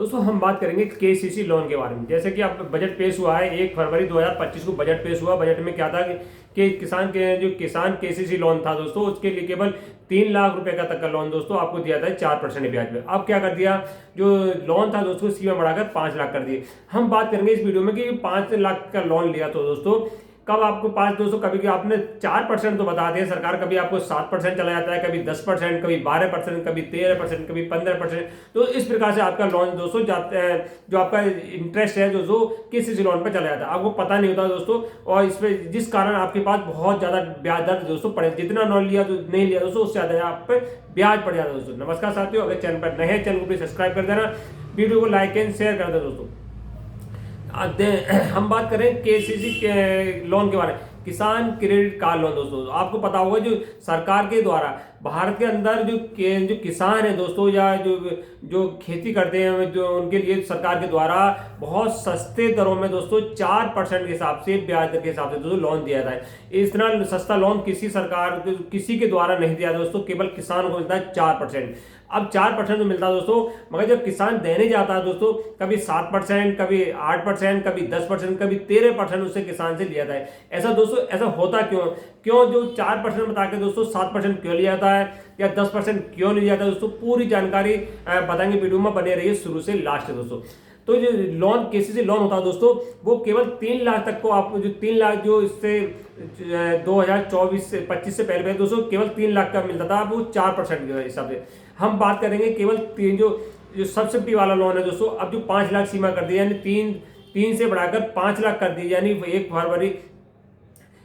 दोस्तों हम बात करेंगे केसीसी लोन के बारे में। जैसे कि अब बजट पेश हुआ है 1 फरवरी 2025 को बजट पेश हुआ। बजट में क्या था कि किसान केसीसी लोन था दोस्तों, उसके लिए केवल 3 लाख रुपए का तक का लोन दोस्तों आपको दिया था 4% ब्याज पे। अब क्या कर दिया, जो लोन था दोस्तों सीमा बढ़ाकर 5 लाख कर दिए। हम बात करेंगे इस वीडियो में कि 5 लाख का लोन लिया तो दोस्तों कब आपको पास दोस्तों, कभी आपने 4% तो बता दिया सरकार, कभी आपको 7% चला जाता है, कभी 10%, कभी 12%, कभी 13%, कभी 15%। तो इस प्रकार से आपका लोन दोस्तों जाते हैं, जो आपका इंटरेस्ट है जो किसी लोन पर चला जाता है, आपको पता नहीं होता दोस्तों। और इस पे जिस कारण आपके पास बहुत ज्यादा ब्याज दर दोस्तों पड़े, जितना लोन लिया तो नहीं लिया दोस्तों उससे ज्यादा आप पे ब्याज पड़ जाता है दोस्तों। नमस्कार साथियों, अगर चैनल पर नए हैं चैनल को प्लीज सब्सक्राइब कर देना, वीडियो को लाइक एंड शेयर कर देना दोस्तों। हम बात करें केसीसी के लोन के बारे में, किसान क्रेडिट कार्ड लोन दोस्तों। आपको पता होगा जो सरकार के द्वारा भारत के अंदर जो किसान है दोस्तों, या जो जो खेती करते हैं, जो उनके लिए सरकार के द्वारा बहुत सस्ते दरों में दोस्तों 4% के हिसाब से, ब्याज दर के हिसाब से दोस्तों लोन दिया जाता है। इतना सस्ता लोन किसी के द्वारा नहीं दिया दोस्तों, केवल किसान को मिलता है 4%। अब 4% तो मिलता है दोस्तों, मगर जब किसान देने जाता है दोस्तों, कभी 7%, कभी 8%, कभी 10%, कभी 13% उससे किसान से लिया जाता है। ऐसा दोस्तों ऐसा होता क्यों जो 4% बता के दोस्तों 7% क्यों लिया जाता है, या 10% क्यों नहीं लिया जाता है दोस्तों, पूरी जानकारी बताएंगे वीडियो में, बने रहिए शुरू से लास्ट दोस्तों। तो जो लोन केसीसी लोन होता है दोस्तों, वो केवल 3 लाख तक को आपको, जो 3 लाख जो इससे 2024 से 25 से पहले दोस्तों केवल 3 लाख का मिलता था, अब वो 4% के हिसाब से। हम बात करेंगे केवल जो सब्सिडी वाला लोन है दोस्तों, अब जो 5 लाख सीमा कर दी, यानी तीन से बढ़ाकर 5 लाख कर दी, यानी 1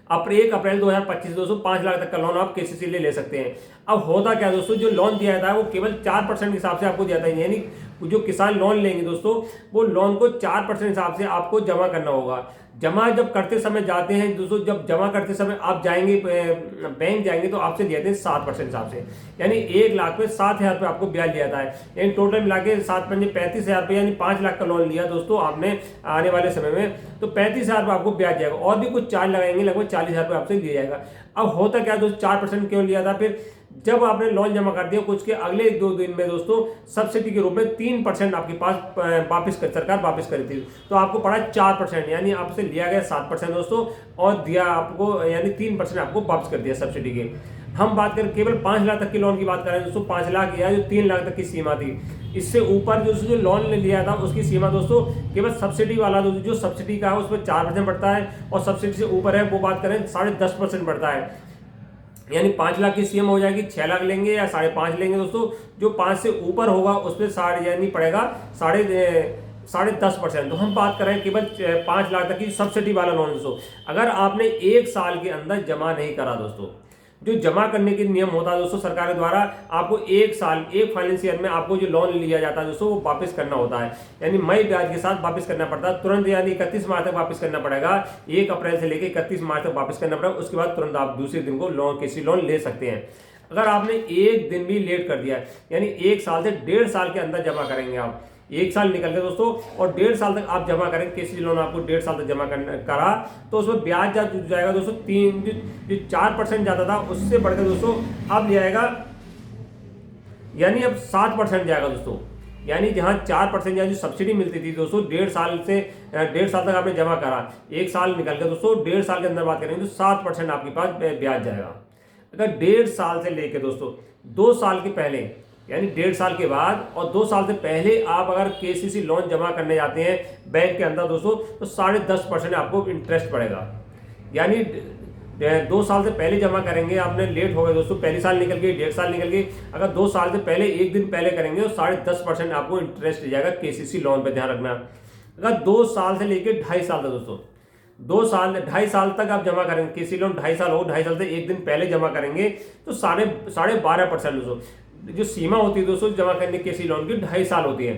अप्रैल 2025 दोस्तों 5 लाख तक का लोन आप केसीसी ले सकते हैं। अब होता क्या दोस्तों, जो लोन दिया जाता है वो केवल 4% के हिसाब से आपको दिया जाता है, यानी जो किसान लोन लेंगे दोस्तों, वो लोन को 4% हिसाब से आपको जमा करना होगा। जमा जब करते समय जाते हैं दोस्तों, जब जमा करते समय आप जाएंगे बैंक जाएंगे तो आपसे दिए थे 7% हिसाब से, यानी 1 लाख पे 7,000 रुपये आपको ब्याज दिया जाता है। यानी टोटल मिला के 35,000 रुपये, यानी 5 लाख का लोन लिया दोस्तों आपने आने वाले समय में, तो 35,000 रुपये आपको ब्याज जाएगा, और भी कुछ चार्ज लगाएंगे, लगभग 40,000 रुपये आपसे दिया जाएगा। अब होता क्या दोस्तों, 4% क्यों लिया था, फिर जब आपने लोन जमा कर दिया कुछ के अगले 1-2 दिन में दोस्तों सब्सिडी के रूप में 3% आपके पास सरकार वापस करी थी, तो आपको पड़ा 4%, यानी आपसे लिया गया 7% दोस्तों, और दिया आपको यानी 3% आपको वापस कर दिया सब्सिडी के। हम बात करें केवल 5 लाख तक की लोन की बात करें दोस्तों, 5 लाख या जो 3 लाख तक की सीमा थी, इससे ऊपर जो लोन लिया था उसकी सीमा दोस्तों केवल सब्सिडी वाला जो सब्सिडी का है उसमें 4% बढ़ता है, और सब्सिडी से ऊपर है वो बात करें 10.5% बढ़ता है। यानी 5 लाख की सीएम हो जाएगी, 6 लाख लेंगे या 5.5 लेंगे दोस्तों, जो 5 से ऊपर होगा उस पर यानी पड़ेगा 10.5%। तो हम बात कर रहे हैं केवल 5 लाख तक की सब्सिडी वाला लोन दोस्तों। अगर आपने 1 साल के अंदर जमा नहीं करा दोस्तों, जो जमा करने के नियम होता है दोस्तों सरकार के द्वारा, आपको 1 साल 1 फाइनेंस ईयर में आपको जो लोन लिया जाता है दोस्तों वो वापस करना होता है, यानी मई ब्याज के साथ वापस करना पड़ता है तुरंत, यानी 31 मार्च तक वापस करना पड़ेगा। 1 अप्रैल से लेकर 31 मार्च तक वापस करना पड़ेगा, उसके बाद तुरंत आप दूसरे दिन को किसी लोन ले सकते हैं। अगर आपने 1 दिन भी लेट कर दिया, यानी 1 साल से 1.5 साल के अंदर जमा करेंगे आप, 1 साल निकल गए दोस्तों और 1.5 साल तक आप जमा करें, किसी लोन आपको 1.5 साल तक जमा करा, तो उसमें ब्याज जाएगा दोस्तों 4% जाता था उससे बढ़कर दोस्तों अब ले आएगा, यानी अब 7% जाएगा दोस्तों। यानी जहां 4% जो सब्सिडी मिलती थी दोस्तों 1.5 साल तक आपने जमा करा, 1 साल निकल गया दोस्तों, 1.5 साल के अंदर बात करेंगे तो 7% आपके पास ब्याज जाएगा। अगर 1.5 साल से लेके दोस्तों 2 साल के पहले, यानी 1.5 साल के बाद और 2 साल से पहले आप अगर केसीसी लोन जमा करने जाते हैं बैंक के अंदर दोस्तों, तो 10.5% आपको इंटरेस्ट पड़ेगा। यानी 2 साल से पहले जमा करेंगे, आपने लेट हो गए दोस्तों, पहली साल निकल गई, 1.5 साल निकल गई, अगर 2 साल से पहले 1 दिन पहले करेंगे तो 10.5% आपको इंटरेस्ट जाएगा केसीसी लोन पे, ध्यान रखना। अगर 2 साल से लेकर 2.5 साल तक दोस्तों, 2.5 साल तक आप जमा करेंगे, किसी लोन 2.5 साल हो, 2.5 साल से 1 दिन पहले जमा करेंगे तो 12.5% दोस्तों जो सीमा होती है दोस्तों जमा करने किसी लोन की 2.5 साल होती है,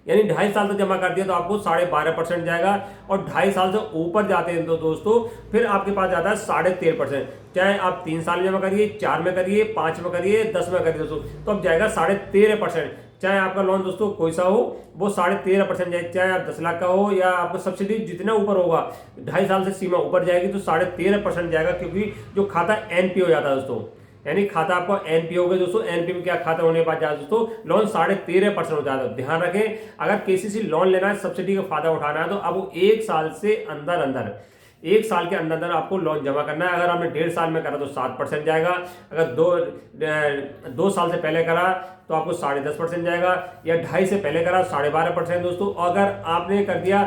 यानी 2.5 साल तक जमा कर दिया तो आपको 12.5% जाएगा, और 2.5 साल से ऊपर जाते हैं तो दोस्तों फिर आपके पास जाता है 13.5%। चाहे आप 3 साल जमा करिए, 4 में करिए, 5 में करिए, 10 में करिए दोस्तों, तो अब जाएगा 13.5%। चाहे आपका लोन दोस्तों कोई सा हो वो 13.5% जाए, चाहे आप 10 लाख का हो या आपको सब्सिडी जितना ऊपर होगा 2.5 साल से सीमा ऊपर जाएगी तो 13.5% जाएगा, क्योंकि जो खाता एनपी हो जाता है दोस्तों, यानी खाता आपको एनपी हो गया दोस्तों। एनपी में क्या खाता होने के बाद जाए दोस्तों लोन 13.5% हो जाता है। ध्यान रखें, अगर केसीसी लोन लेना है, सब्सिडी का फायदा उठाना है, तो अब वो 1 साल से अंदर अंदर 1 साल के अंदर अंदर आपको लोन जमा करना है। अगर आपने 1.5 साल में करा तो 7% जाएगा, अगर 2 साल से पहले करा तो आपको 10.5% जाएगा, या 2.5 से पहले करा 12.5% दोस्तों। अगर आपने कर दिया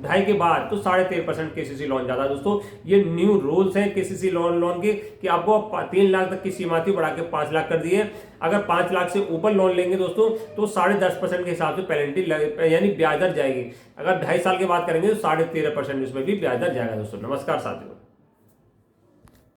2.5 के बाद तो 13.5% केसीसी लोन जाता है दोस्तों। ये न्यू रूल्स हैं केसीसी लोन के कि आपको 3 लाख तक की सीमा थी बढ़ा के 5 लाख कर दी है। अगर 5 लाख से ऊपर लोन लेंगे दोस्तों तो 10.5% के हिसाब से पेनल्टी यानी ब्याज दर जाएगी। अगर 2.5 साल के बाद करेंगे तो 13.5% इसमें भी ब्याज दर जाएगा दोस्तों। नमस्कार साथियों।